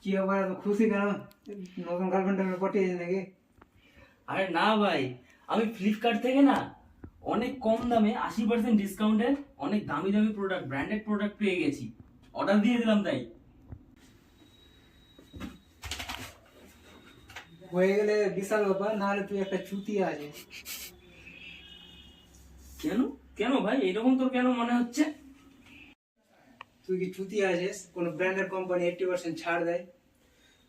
কি আবার এত খুশি কেন? নতুন গার্লফ্রেন্ডের পটিয়েছে নাকি? আরে না ভাই, আমি ফ্লিপকার্ট থেকে না অনেক কম দামে 80% ডিসকাউন্টে অনেক দামি দামি প্রোডাক্ট, ব্র্যান্ডেড প্রোডাক্ট পেয়ে গেছি। অর্ডার দিয়ে দিলাম তাই। হয়ে গেলে বিশাল ব্যাপার, নাহলে তুই একটা চুতি আছে। কেন কেন ভাই, এরকম তোর কেন মনে হচ্ছে? তুই কি চুতি আছিস? কোন ব্র্যান্ডেড কোম্পানি 80% ছাড় দেয়?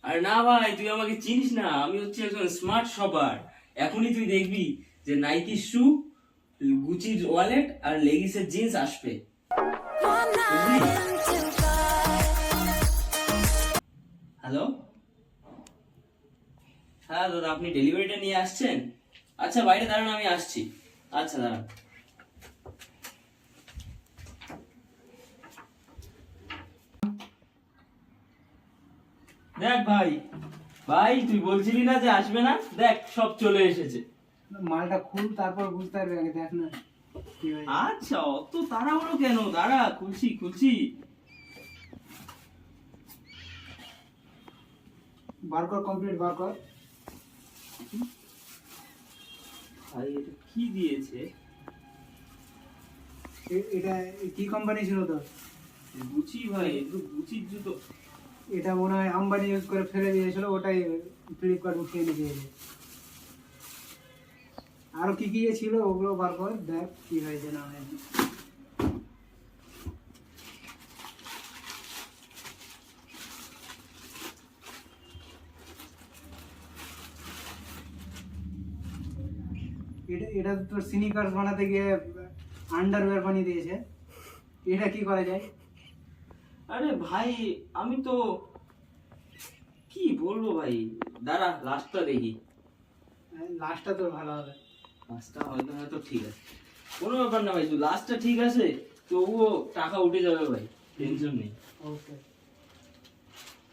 আরে না ভাই, তুই আমাকে চিনিস না, আমি হচ্ছে একজন স্মার্ট শপার। এখনই তুই দেখবি যে নাইকি শু, গুচির ওয়ালেট আর লেগিসের জিন্স আসবে। হ্যালো, হ্যাঁ দাদা, আপনি ডেলিভারিটা নিয়ে আসছেন? আচ্ছা বাইরে দাঁড়ান, আমি আসছি। আচ্ছা দাঁড়ান। দেখ ভাই, ভাই তুই বলছিলি না যে আসবে না, দেখ সব চলে এসেছে। মালটা খুল, তারপর বুঝতে পারবি। আগে দেখ না কি হয়েছে। আচ্ছা, অত তাড়াহুড়ো কেন? দাঁড়া, খুলছি খুলছি। বার কর, কমপ্লিট বার কর। ভাই এটা কি দিয়েছে? এটা কি কোম্পানি ছিল তোর? গুচি ভাই, একটু গুচির জুতো। এটা মনে হয় আম্বানি ইউজ করে ফেলে দিয়েছিল, ওটাই ফ্লিপকার্ট উঠিয়ে নিয়ে গেছে। আরো কি কি ছিল ওগুলো বার কর, দেখ কি হয়েছে না হয়েছে। এটা এটা তো তোর স্নিকার্স বানাতে গিয়ে আন্ডারওয়্যার বানিয়ে দিয়েছে। এটা কি করা যায়? আরে ভাই, আমি তো কি বলবো ভাই, দাঁড়া লাস্টটা দেখি। লাস্টটা তোর ভালো হবে। লাস্টটা হয়তো হয়তো ঠিক আছে, কোনো ব্যাপার না ভাই, তুই লাস্টটা ঠিক আছে, তবুও টাকা উঠে যাবে ভাই, টেনশন নেই। ওকে।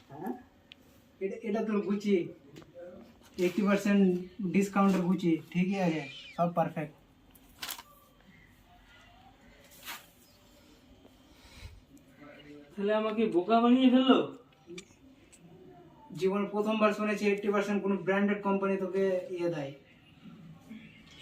হ্যাঁ, এটা এটা তোর গুচি 80% ডিসকাউন্টের গুচি, ঠিকই আছে, সব পারফেক্ট। তাহলে আমাকে বোকা বানিয়ে ফেললো। জীবনে প্রথমবার শুনেছি 80% কোনো ব্র্যান্ডেড কোম্পানি তোকে ইয়ে দেয়।